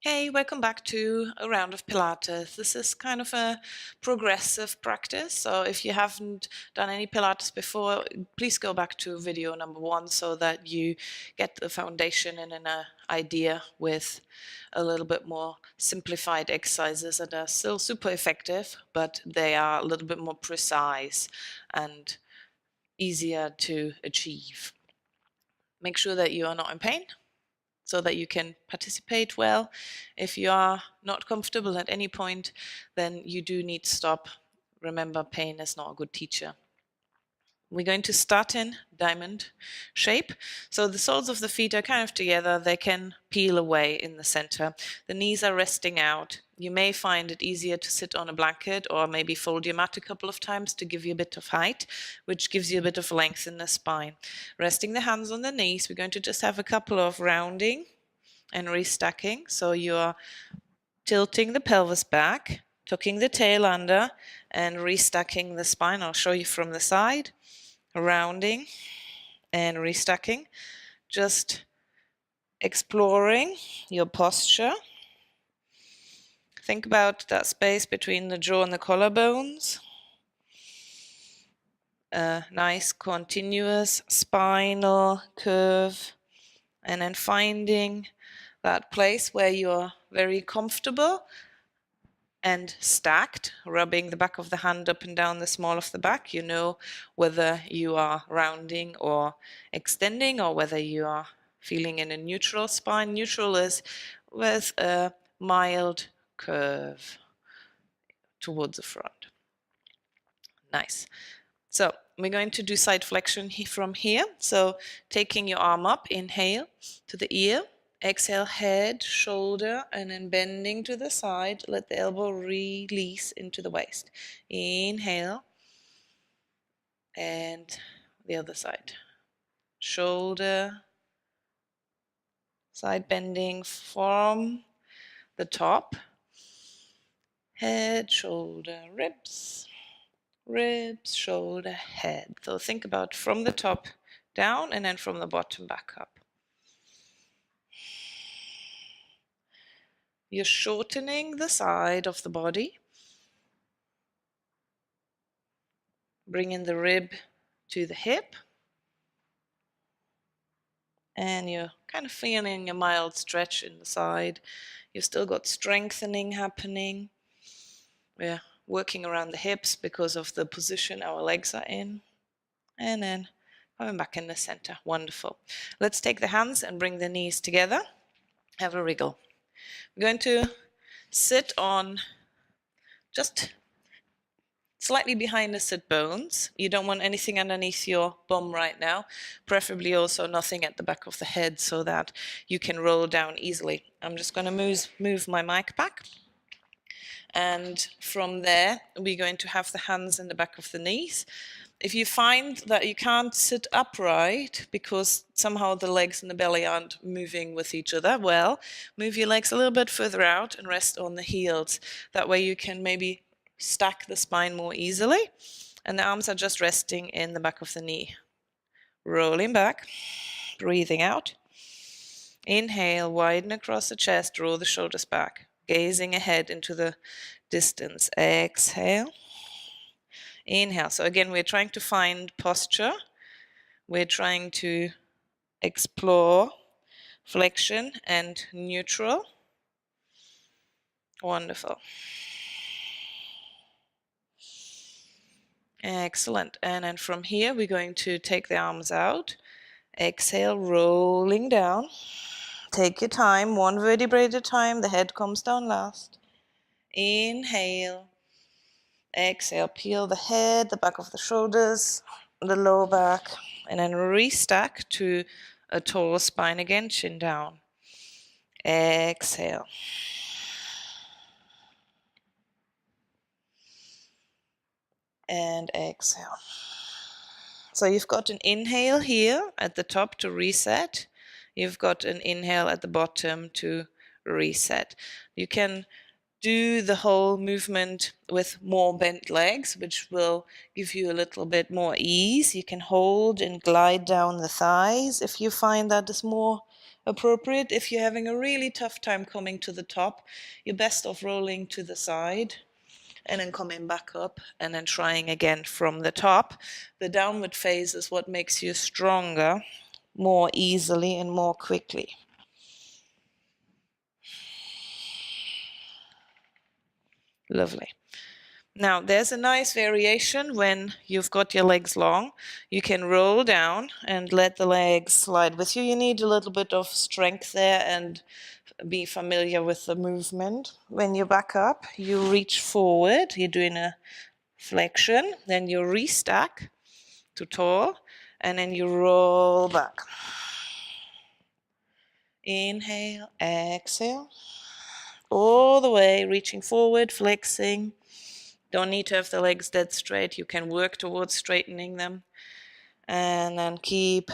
Hey, welcome back to a round of Pilates. This is kind of a progressive practice. So if you haven't done any Pilates before, please go back to video number 1 so that you get the foundation and an idea with a little bit more simplified exercises that are still super effective, but they are a little bit more precise and easier to achieve. Make sure that you are not in pain, so that you can participate well. If you are not comfortable at any point, then you do need to stop. Remember, pain is not a good teacher. We're going to start in diamond shape. So the soles of the feet are kind of together. They can peel away in the center. The knees are resting out. You may find it easier to sit on a blanket or maybe fold your mat a couple of times to give you a bit of height, which gives you a bit of length in the spine. Resting the hands on the knees, we're going to just have a couple of rounding and restacking. So you're tilting the pelvis back, tucking the tail under, and restacking the spine. I'll show you from the side. Rounding and restacking. Just exploring your posture. Think about that space between the jaw and the collarbones. A nice continuous spinal curve. And then finding that place where you're very comfortable and stacked, rubbing the back of the hand up and down the small of the back. You know whether you are rounding or extending, or whether you are feeling in a neutral spine. Neutral is with a mild curve towards the front. Nice. So we're going to do side flexion from here. So taking your arm up, inhale to the ear. Exhale, head, shoulder, and then bending to the side. Let the elbow release into the waist. Inhale. And the other side. Shoulder, side bending from the top. Head, shoulder, ribs, ribs, shoulder, head. So think about from the top down and then from the bottom back up. You're shortening the side of the body. Bringing the rib to the hip. And you're kind of feeling a mild stretch in the side. You've still got strengthening happening. We're working around the hips because of the position our legs are in. And then coming back in the center. Wonderful. Let's take the hands and bring the knees together. Have a wriggle. We're going to sit on just slightly behind the sit bones. You don't want anything underneath your bum right now, preferably also nothing at the back of the head so that you can roll down easily. I'm just going to move my mic back. And from there, we're going to have the hands in the back of the knees. If you find that you can't sit upright because somehow the legs and the belly aren't moving with each other, well, move your legs a little bit further out and rest on the heels. That way you can maybe stack the spine more easily. And the arms are just resting in the back of the knee. Rolling back, breathing out. Inhale, widen across the chest, roll the shoulders back. Gazing ahead into the distance. Exhale. Inhale. So again, we're trying to find posture. We're trying to explore flexion and neutral. Wonderful. Excellent. And then from here, we're going to take the arms out. Exhale, rolling down. Take your time, one vertebrae at a time. The head comes down last. Inhale. Exhale, peel the head, the back of the shoulders, the lower back, and then restack to a tall spine again, chin down. Exhale. And exhale. So you've got an inhale here at the top to reset. You've got an inhale at the bottom to reset. You can do the whole movement with more bent legs, which will give you a little bit more ease. You can hold and glide down the thighs if you find that is more appropriate. If you're having a really tough time coming to the top, you're best off rolling to the side and then coming back up and then trying again from the top. The downward phase is what makes you stronger more easily and more quickly. Lovely. Now, there's a nice variation when you've got your legs long. You can roll down and let the legs slide with you. You need a little bit of strength there and be familiar with the movement. When you back up, you reach forward. You're doing a flexion. Then you restack to tall, and then you roll back. Inhale, exhale. All the way, reaching forward, flexing. Don't need to have the legs dead straight. You can work towards straightening them. And then keep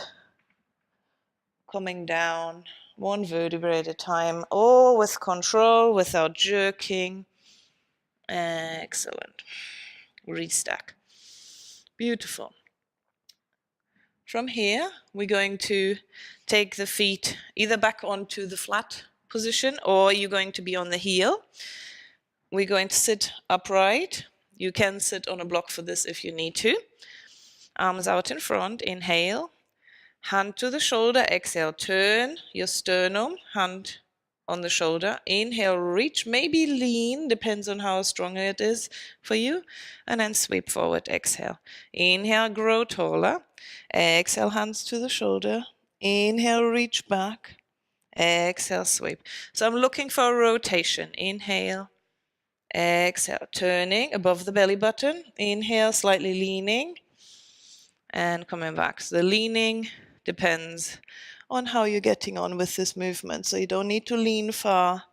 coming down, one vertebrae at a time, all with control, without jerking. Excellent. Restack. Beautiful. From here, we're going to take the feet either back onto the flat position or you're going to be on the heel. We're going to sit upright. You can sit on a block for this if you need to. Arms out in front, inhale. Hand to the shoulder, exhale, turn your sternum, hand on the shoulder. Inhale, reach, maybe lean, depends on how strong it is for you. And then sweep forward, exhale. Inhale, grow taller. Exhale, hands to the shoulder. Inhale, reach back. Exhale, sweep. So I'm looking for a rotation. Inhale, exhale, turning above the belly button. Inhale, slightly leaning. And coming back. So the leaning depends on how you're getting on with this movement. So you don't need to lean far.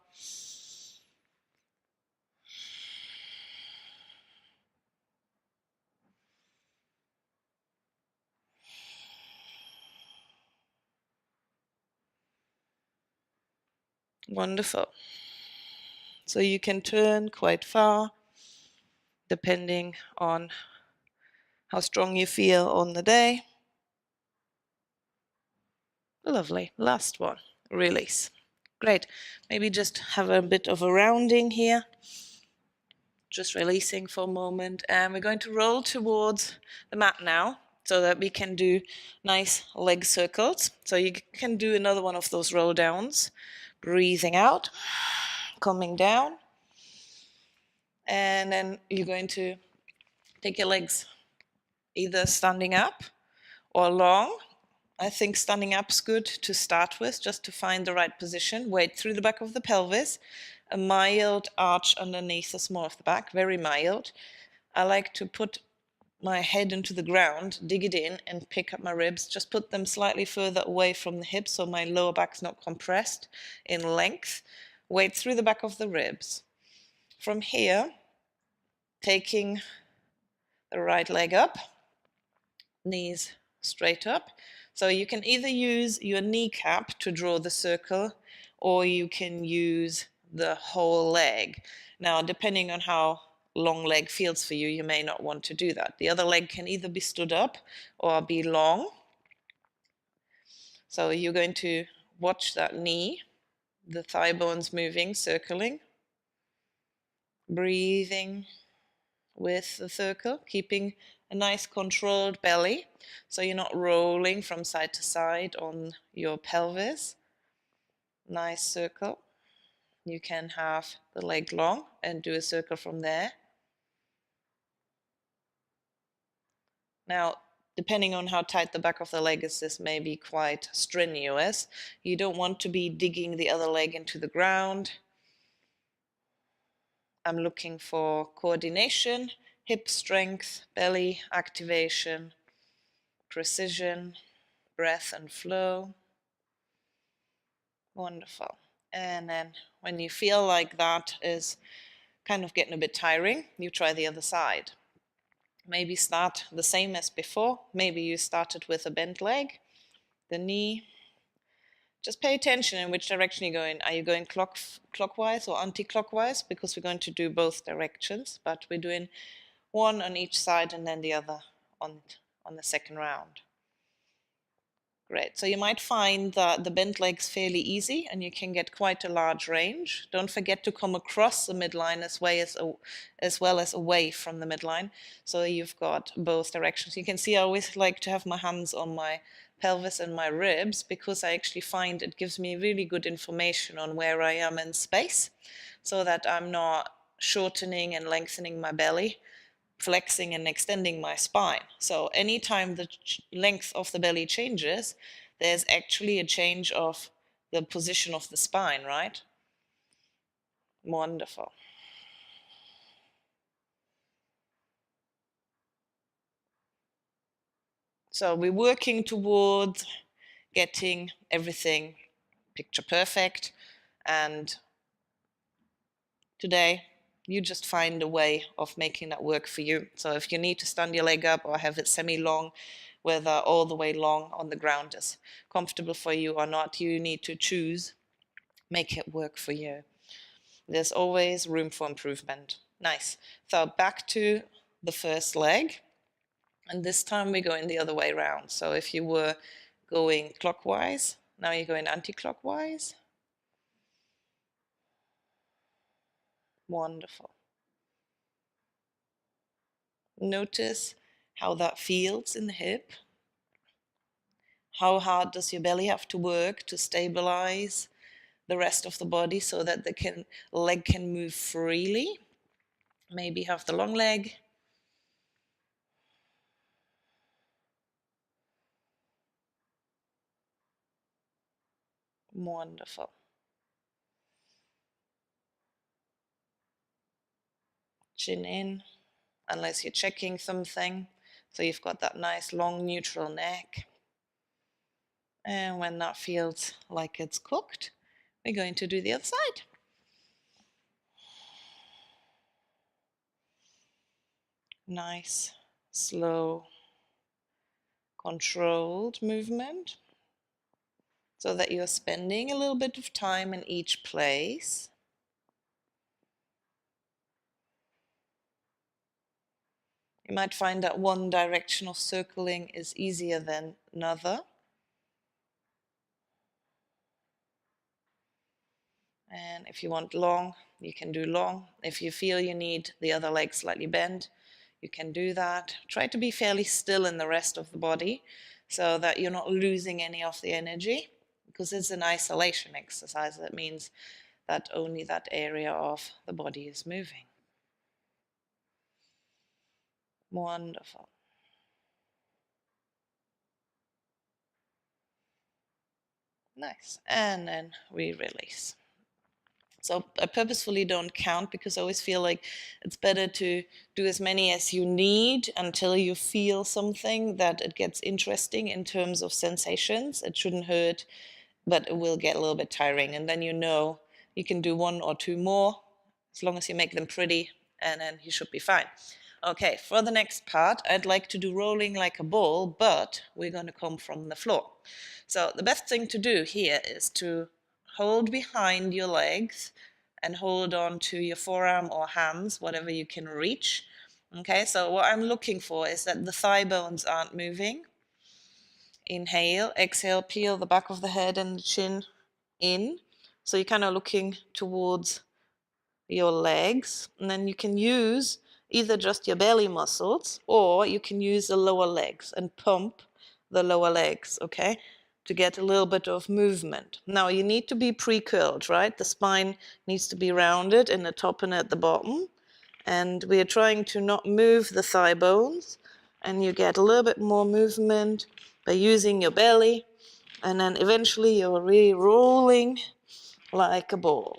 Wonderful. So you can turn quite far depending on how strong you feel on the day. Lovely. Last one. Release. Great. Maybe just have a bit of a rounding here. Just releasing for a moment. And we're going to roll towards the mat now so that we can do nice leg circles. So you can do another one of those roll downs. Breathing out, coming down. And then you're going to take your legs either standing up or long. I think standing up's good to start with, just to find the right position. Weight through the back of the pelvis, a mild arch underneath the small of the back, very mild. I like to put my head into the ground, dig it in, and pick up my ribs. Just put them slightly further away from the hips so my lower back's not compressed in length. Weight through the back of the ribs. From here, taking the right leg up, knees straight up. So you can either use your kneecap to draw the circle, or you can use the whole leg. Now, depending on how long leg feels for you, you may not want to do that. The other leg can either be stood up or be long. So you're going to watch that knee, the thigh bones moving, circling, breathing with the circle, keeping a nice controlled belly, so you're not rolling from side to side on your pelvis. Nice circle. You can have the leg long and do a circle from there. Now, depending on how tight the back of the leg is, this may be quite strenuous. You don't want to be digging the other leg into the ground. I'm looking for coordination, hip strength, belly activation, precision, breath and flow. Wonderful. And then when you feel like that is kind of getting a bit tiring, you try the other side. Maybe start the same as before. Maybe you started with a bent leg, the knee. Just pay attention in which direction you're going. Are you going clockwise or anti-clockwise? Because we're going to do both directions, but we're doing one on each side and then the other on the second round. Great. So you might find that the bent leg's fairly easy and you can get quite a large range. Don't forget to come across the midline as well as away from the midline. So you've got both directions. You can see I always like to have my hands on my pelvis and my ribs because I actually find it gives me really good information on where I am in space so that I'm not shortening and lengthening my belly, flexing and extending my spine. So anytime the length of the belly changes, there's actually a change of the position of the spine, right? Wonderful. So we're working towards getting everything picture perfect, and today you just find a way of making that work for you. So if you need to stand your leg up or have it semi-long, whether all the way long on the ground is comfortable for you or not, you need to choose, make it work for you. There's always room for improvement. Nice. So back to the first leg, and this time we're going the other way around. So if you were going clockwise, now you're going anti-clockwise. Wonderful. Notice how that feels in the hip. How hard does your belly have to work to stabilize the rest of the body so that the leg can move freely? Maybe have the long leg. Wonderful. Chin in, unless you're checking something. So you've got that nice long neutral neck. And when that feels like it's cooked, we're going to do the other side. Nice, slow, controlled movement so that you're spending a little bit of time in each place. You might find that one direction of circling is easier than another. And if you want long, you can do long. If you feel you need the other leg slightly bent, you can do that. Try to be fairly still in the rest of the body so that you're not losing any of the energy, because it's an isolation exercise. That means that only that area of the body is moving. Wonderful. Nice. And then we release. So I purposefully don't count because I always feel like it's better to do as many as you need until you feel something that it gets interesting in terms of sensations. It shouldn't hurt, but it will get a little bit tiring. And then you can do one or two more as long as you make them pretty, and then you should be fine. Okay, for the next part, I'd like to do rolling like a ball, but we're going to come from the floor. So the best thing to do here is to hold behind your legs and hold on to your forearm or hands, whatever you can reach. Okay, so what I'm looking for is that the thigh bones aren't moving. Inhale, exhale, peel the back of the head and the chin in. So you're kind of looking towards your legs, and then you can use either just your belly muscles or you can use the lower legs and pump the lower legs, okay, to get a little bit of movement. Now you need to be pre-curled, right? The spine needs to be rounded in the top and at the bottom, and we are trying to not move the thigh bones, and you get a little bit more movement by using your belly, and then eventually you're really rolling like a ball.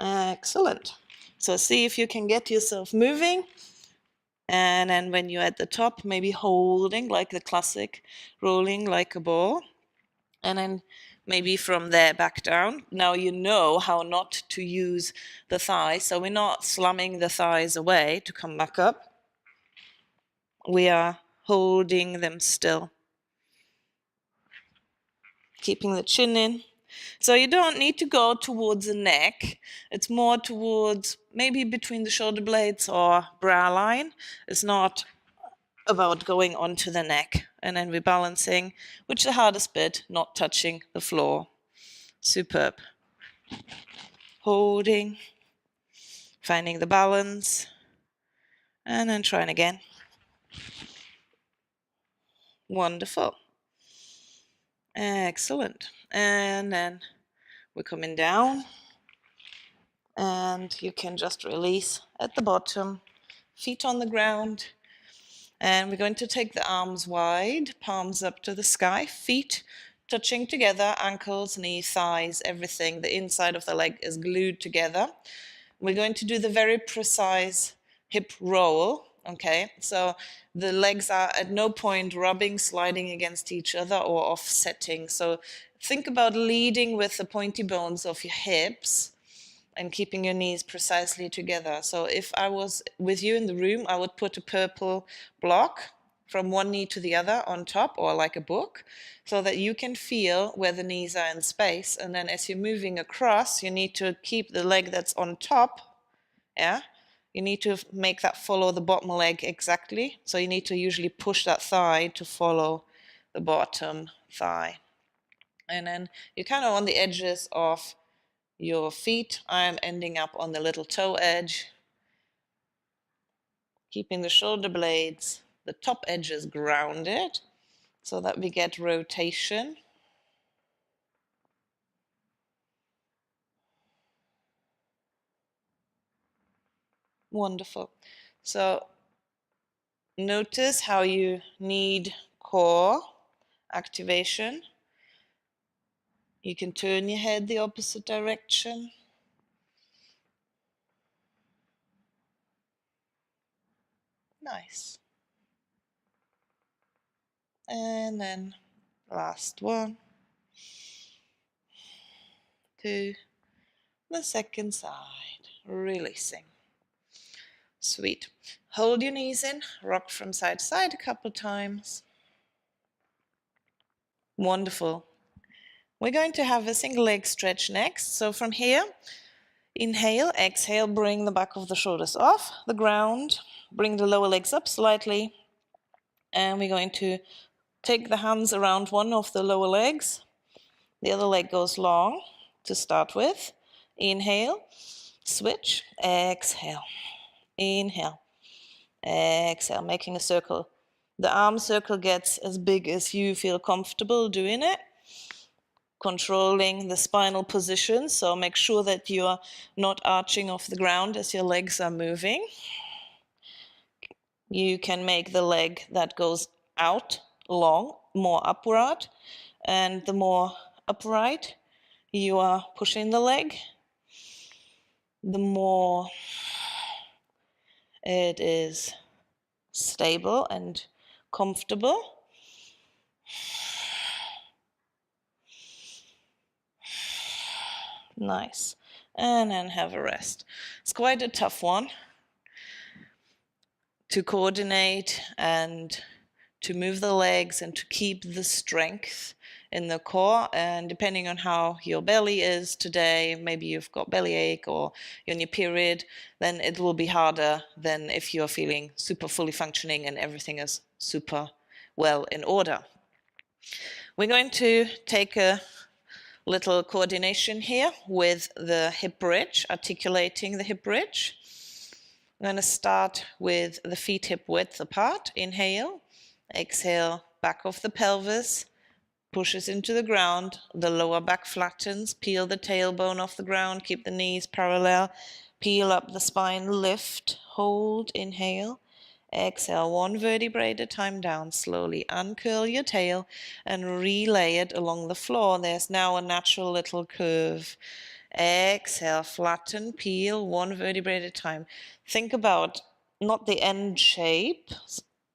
Excellent. So see if you can get yourself moving. And then when you're at the top, maybe holding like the classic, rolling like a ball. And then maybe from there back down. Now you know how not to use the thighs. So we're not slamming the thighs away to come back up. We are holding them still. Keeping the chin in. So you don't need to go towards the neck. It's more towards maybe between the shoulder blades or brow line. It's not about going onto the neck. And then we're balancing, which is the hardest bit, not touching the floor. Superb. Holding, finding the balance, and then trying again. Wonderful. Excellent. And then we're coming down, and you can just release at the bottom, feet on the ground. And we're going to take the arms wide, palms up to the sky, feet touching together, ankles, knees, thighs, everything. The inside of the leg is glued together. We're going to do the very precise hip roll, okay? So the legs are at no point rubbing, sliding against each other or offsetting. So think about leading with the pointy bones of your hips and keeping your knees precisely together. So if I was with you in the room, I would put a purple block from one knee to the other on top, or like a book, so that you can feel where the knees are in space. And then as you're moving across, you need to keep the leg that's on top, yeah? You need to make that follow the bottom leg exactly. So you need to usually push that thigh to follow the bottom thigh. And then you're kind of on the edges of your feet. I'm ending up on the little toe edge, keeping the shoulder blades, the top edges grounded so that we get rotation. Wonderful. So notice how you need core activation. You can turn your head the opposite direction. Nice. And then last one, to the second side, releasing. Sweet. Hold your knees in, rock from side to side a couple times. Wonderful. We're going to have a single leg stretch next. So from here, inhale, exhale, bring the back of the shoulders off the ground, bring the lower legs up slightly, and we're going to take the hands around one of the lower legs. The other leg goes long to start with. Inhale, switch, exhale, inhale, exhale, making a circle. The arm circle gets as big as you feel comfortable doing it, controlling the spinal position, so make sure that you are not arching off the ground as your legs are moving. You can make the leg that goes out long more upward, and the more upright you are pushing the leg, the more it is stable and comfortable. Nice. And then have a rest. It's quite a tough one to coordinate and to move the legs and to keep the strength in the core. And depending on how your belly is today, maybe you've got bellyache or you're on your period, then it will be harder than if you're feeling super fully functioning and everything is super well in order. We're going to take a little coordination here with the hip bridge, articulating the hip bridge. I'm going to start with the feet hip width apart. Inhale, exhale, back of the pelvis pushes into the ground, the lower back flattens, peel the tailbone off the ground, keep the knees parallel, peel up the spine, lift, hold, inhale, exhale, one vertebrae at a time down, slowly uncurl your tail and relay it along the floor. There's now a natural little curve. Exhale, flatten, peel, one vertebrae at a time. Think about not the end shape,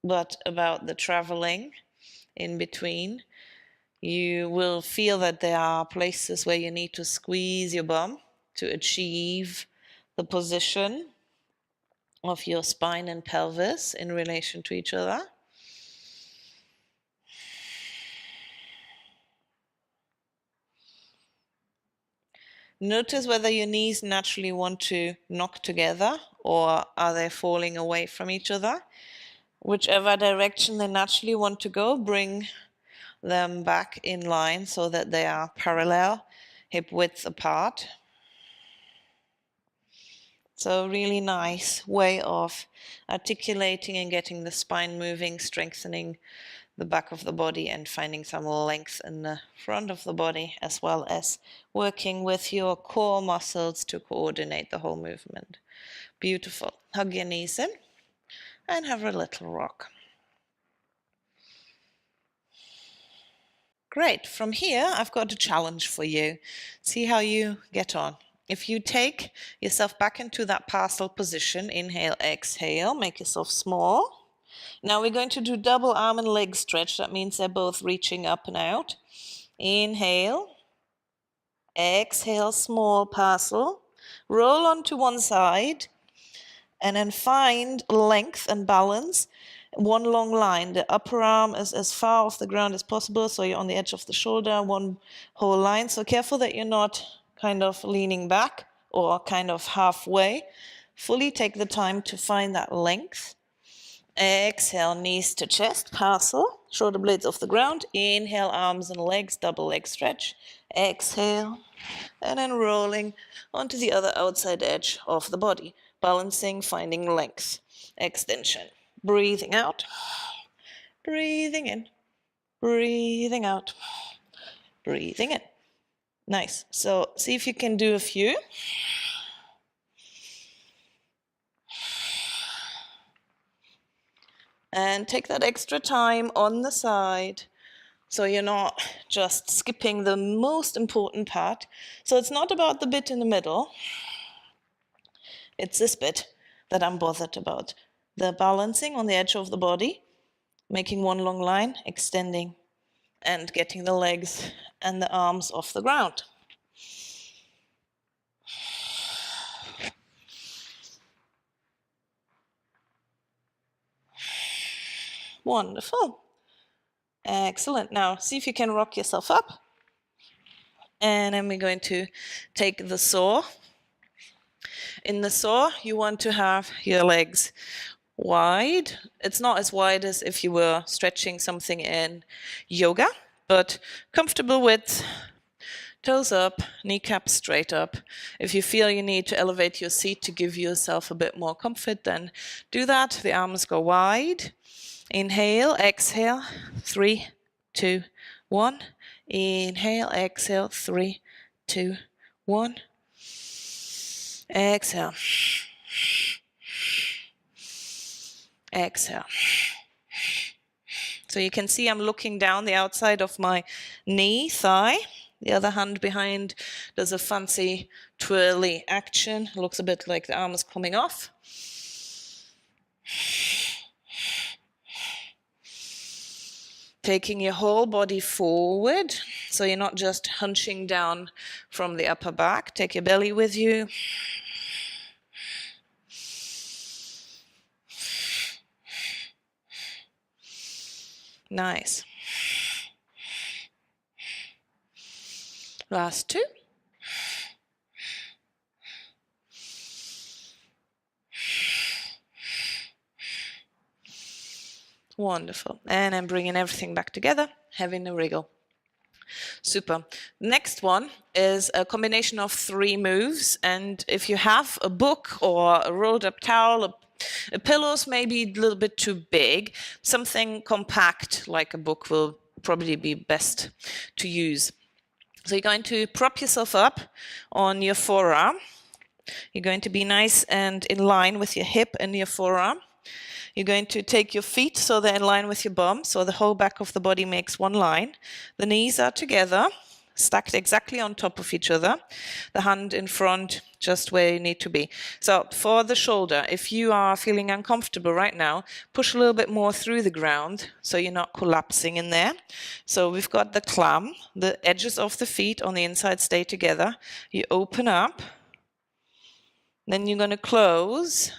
but about the traveling in between. You will feel that there are places where you need to squeeze your bum to achieve the position of your spine and pelvis in relation to each other. Notice whether your knees naturally want to knock together or are they falling away from each other. Whichever direction they naturally want to go, bring them back in line so that they are parallel, hip width apart. So really nice way of articulating and getting the spine moving, strengthening the back of the body and finding some length in the front of the body, as well as working with your core muscles to coordinate the whole movement. Beautiful. Hug your knees in and have a little rock. Great. From here, I've got a challenge for you. See how you get on. If you take yourself back into that partial position, inhale, exhale, make yourself small. Now we're going to do double arm and leg stretch. That means they're both reaching up and out. Inhale, exhale, small partial. Roll onto one side and then find length and balance. One long line. The upper arm is as far off the ground as possible, so you're on the edge of the shoulder, one whole line. So careful that you're not kind of leaning back or kind of halfway. Fully take the time to find that length. Exhale, knees to chest, partial, shoulder blades off the ground. Inhale, arms and legs, double leg stretch. Exhale, and then rolling onto the other outside edge of the body. Balancing, finding length. Extension. Breathing out, breathing in, breathing out, breathing in. Nice. So see if you can do a few. And take that extra time on the side so you're not just skipping the most important part. So it's not about the bit in the middle. It's this bit that I'm bothered about. The balancing on the edge of the body, making one long line, extending, and getting the legs and the arms off the ground. Wonderful. Excellent. Now, see if you can rock yourself up. And then we're going to take the saw. In the saw, you want to have your legs wide. It's not as wide as if you were stretching something in yoga, but comfortable width, toes up, kneecaps straight up. If you feel you need to elevate your seat to give yourself a bit more comfort, then do that. The arms go wide. Inhale, exhale, 3, 2, 1. Inhale, exhale, 3, 2, 1. Exhale. Exhale. So you can see I'm looking down the outside of my knee, thigh. The other hand behind does a fancy twirly action. Looks a bit like the arm is coming off. Taking your whole body forward, so you're not just hunching down from the upper back. Take your belly with you. Nice. Last two. Wonderful. And I'm bringing everything back together, having a wriggle. Super. Next one is a combination of 3 moves. And if you have a book or a rolled up towel, a pillow's maybe a little bit too big, something compact like a book will probably be best to use. So you're going to prop yourself up on your forearm. You're going to be nice and in line with your hip and your forearm. You're going to take your feet so they're in line with your bum, so the whole back of the body makes one line. The knees are together, stacked exactly on top of each other. The hand in front, just where you need to be. So for the shoulder, if you are feeling uncomfortable right now, push a little bit more through the ground so you're not collapsing in there. So we've got the clam, the edges of the feet on the inside stay together. You open up, then you're going to close.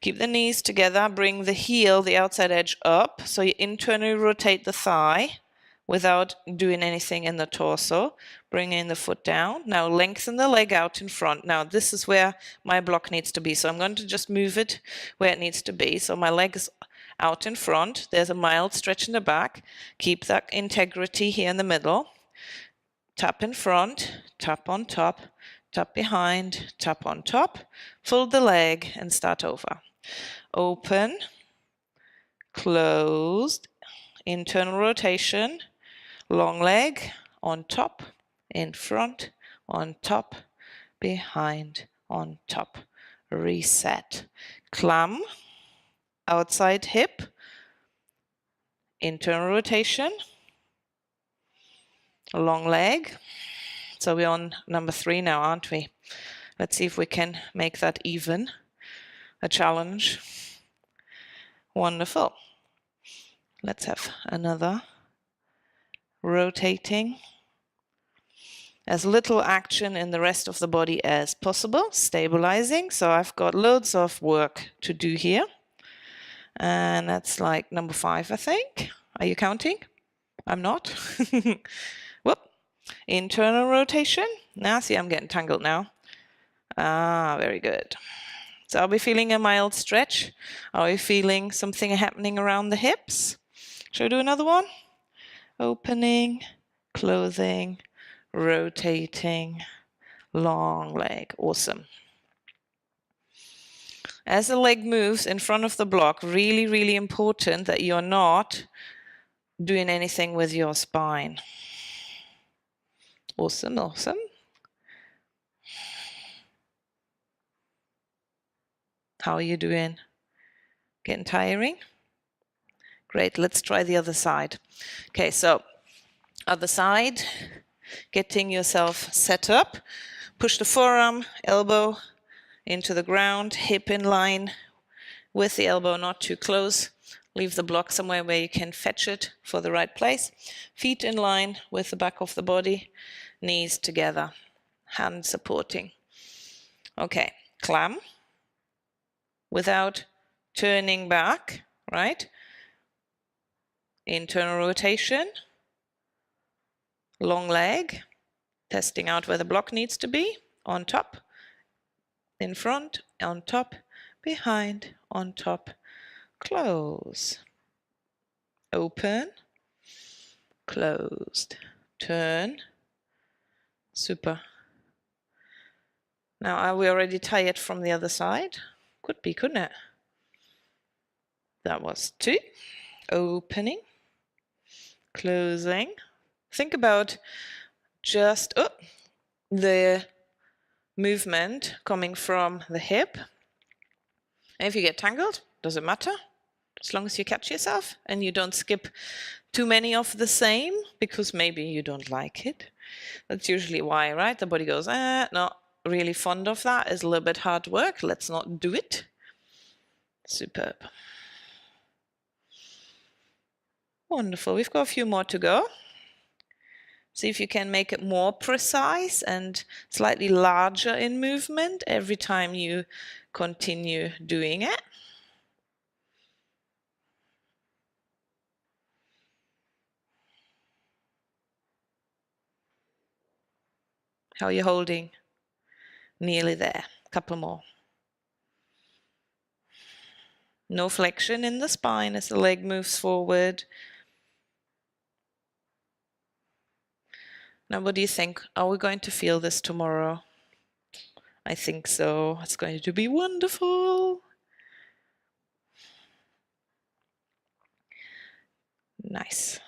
Keep the knees together, bring the heel, the outside edge up, so you internally rotate the thigh without doing anything in the torso. Bringing the foot down. Now lengthen the leg out in front. Now this is where my block needs to be, so I'm going to just move it where it needs to be. So my leg is out in front. There's a mild stretch in the back. Keep that integrity here in the middle. Tap in front, tap on top, tap behind, tap on top. Fold the leg and start over. Open, closed, internal rotation, long leg, on top, in front, on top, behind, on top. Reset. Clam, outside hip, internal rotation, long leg. So we're on number 3 now, aren't we? Let's see if we can make that even. A challenge. Wonderful. Let's have another. Rotating. As little action in the rest of the body as possible. Stabilizing. So I've got loads of work to do here. And that's like number 5, I think. Are you counting? I'm not. Whoop. Internal rotation. Now, see, I'm getting tangled now. Ah, very good. So are we feeling a mild stretch? Are we feeling something happening around the hips? Shall we do another one? Opening, closing, rotating, long leg. Awesome. As the leg moves in front of the block, really, really important that you're not doing anything with your spine. Awesome, awesome. How are you doing? Getting tiring? Great, let's try the other side. Okay, so other side, getting yourself set up. Push the forearm, elbow into the ground, hip in line with the elbow not too close. Leave the block somewhere where you can fetch it for the right place. Feet in line with the back of the body, knees together, hands supporting. Okay, clam. Without turning back, right? Internal rotation, long leg, testing out where the block needs to be, on top, in front, on top, behind, on top, close, open, closed, turn, super. Now, are we already tired from the other side? Could be, couldn't it? That was 2. Opening, closing. Think about just the movement coming from the hip. And if you get tangled, doesn't matter. As long as you catch yourself and you don't skip too many of the same, because maybe you don't like it. That's usually why, right? The body goes, not really fond of that. It's a little bit hard work. Let's not do it. Superb. Wonderful. We've got a few more to go. See if you can make it more precise and slightly larger in movement every time you continue doing it. How are you holding? Nearly there. A couple more. No flexion in the spine as the leg moves forward. Now, what do you think? Are we going to feel this tomorrow? I think so. It's going to be wonderful. Nice.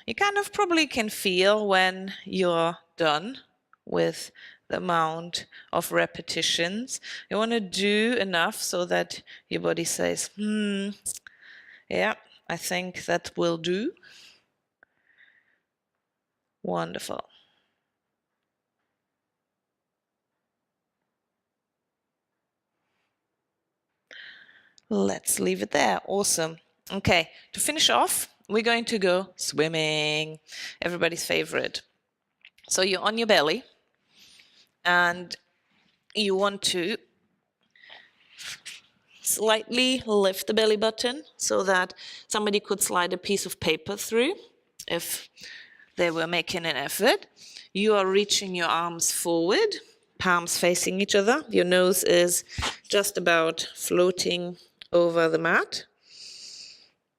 You kind of probably can feel when you're done with the amount of repetitions. You want to do enough so that your body says, yeah, I think that will do. Wonderful. Let's leave it there. Awesome. Okay, to finish off, we're going to go swimming. Everybody's favorite. So you're on your belly and you want to slightly lift the belly button so that somebody could slide a piece of paper through if they were making an effort. You are reaching your arms forward, palms facing each other. Your nose is just about floating over the mat.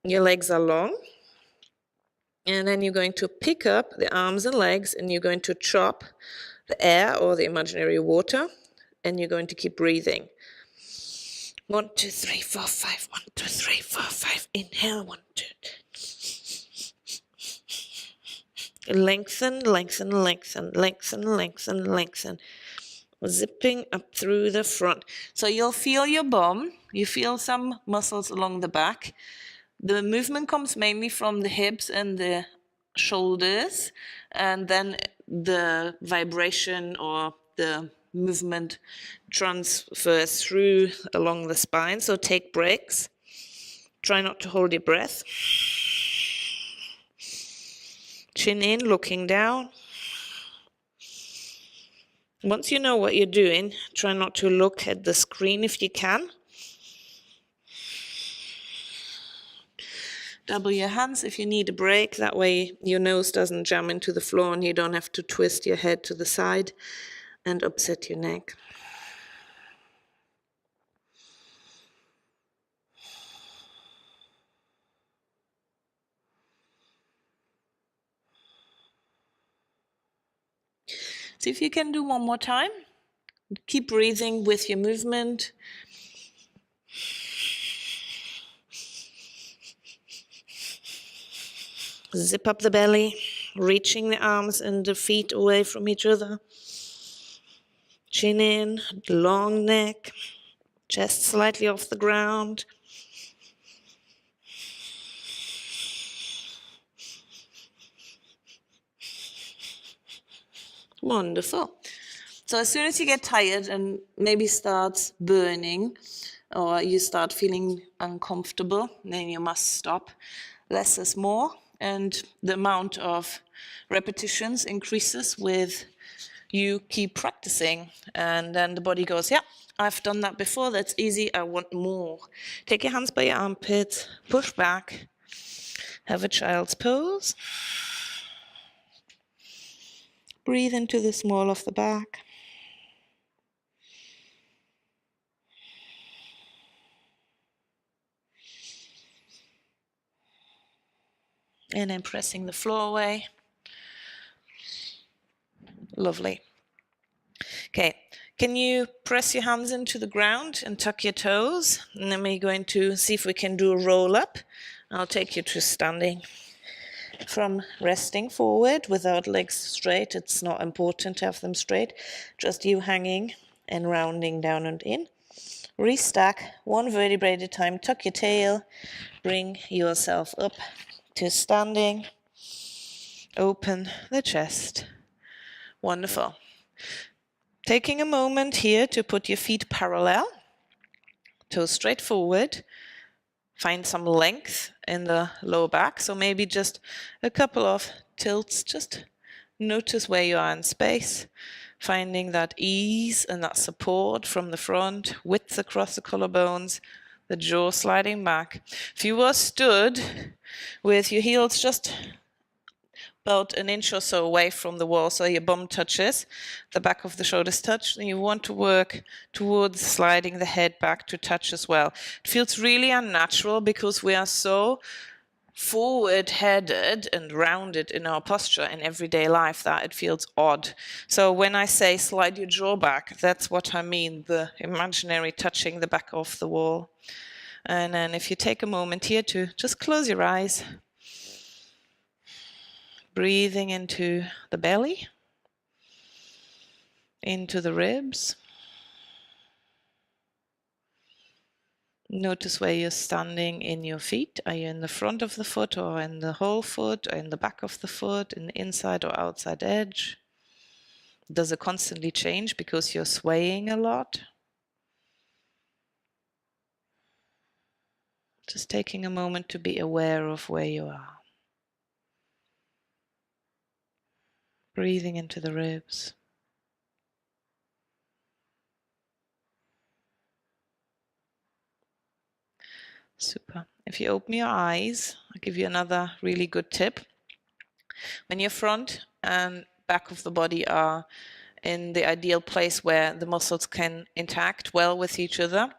Your legs are long. And then you're going to pick up the arms and legs, and you're going to chop the air or the imaginary water, and you're going to keep breathing. 1, 2, 3, 4, 5. 1, 2, 3, 4, 5. Inhale. 1, 2. Lengthen, lengthen, lengthen, lengthen, lengthen, lengthen. Zipping up through the front. So you'll feel your bum. You feel some muscles along the back. The movement comes mainly from the hips and the shoulders, and then the vibration or the movement transfers through along the spine. So take breaks. Try not to hold your breath. Chin in, looking down. Once you know what you're doing, try not to look at the screen if you can. Double your hands if you need a break. That way your nose doesn't jam into the floor and you don't have to twist your head to the side and upset your neck. See if you can do one more time. Keep breathing with your movement. Zip up the belly, reaching the arms and the feet away from each other. Chin in, long neck, chest slightly off the ground. Wonderful. So as soon as you get tired and maybe starts burning or you start feeling uncomfortable, then you must stop. Less is more, and the amount of repetitions increases with you keep practicing. And then the body goes, yeah, I've done that before, that's easy, I want more. Take your hands by your armpits, push back, have a child's pose. Breathe into the small of the back. And then pressing the floor away. Lovely. Okay, can you press your hands into the ground and tuck your toes? And then we're going to see if we can do a roll up. I'll take you to standing. From resting forward without legs straight, it's not important to have them straight, just you hanging and rounding down and in. Restack one vertebrae at a time, tuck your tail, bring yourself up to standing, open the chest. Wonderful. Taking a moment here to put your feet parallel, toes straight forward. Find some length in the lower back, so maybe just a couple of tilts. Just notice where you are in space, finding that ease and that support from the front, width across the collarbones, the jaw sliding back. If you were stood with your heels just about an inch or so away from the wall, so your bum touches, the back of the shoulders touch, and you want to work towards sliding the head back to touch as well. It feels really unnatural because we are so forward-headed and rounded in our posture in everyday life that it feels odd. So when I say slide your jaw back, that's what I mean, the imaginary touching the back of the wall. And then if you take a moment here to just close your eyes, breathing into the belly, into the ribs. Notice where you're standing in your feet. Are you in the front of the foot or in the whole foot or in the back of the foot, in the inside or outside edge? Does it constantly change because you're swaying a lot? Just taking a moment to be aware of where you are. Breathing into the ribs. Super. If you open your eyes, I'll give you another really good tip. When your front and back of the body are in the ideal place where the muscles can interact well with each other,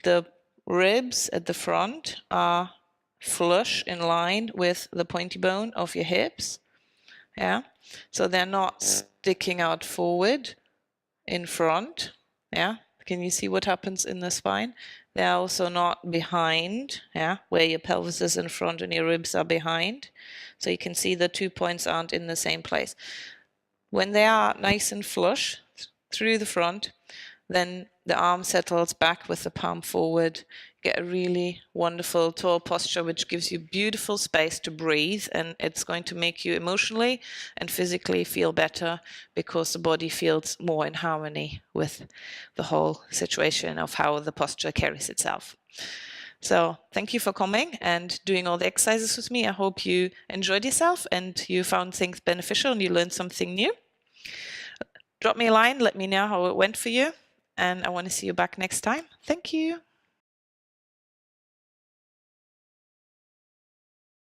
the ribs at the front are flush in line with the pointy bone of your hips. Yeah, so they're not sticking out forward in front. Yeah, can you see what happens in the spine? They're also not behind, yeah, where your pelvis is in front and your ribs are behind. So you can see the 2 points aren't in the same place. When they are nice and flush through the front, then the arm settles back with the palm forward. Get a really wonderful tall posture, which gives you beautiful space to breathe, and it's going to make you emotionally and physically feel better because the body feels more in harmony with the whole situation of how the posture carries itself. So thank you for coming and doing all the exercises with me. I hope you enjoyed yourself and you found things beneficial and you learned something new. Drop me a line, let me know how it went for you, and I want to see you back next time. Thank you.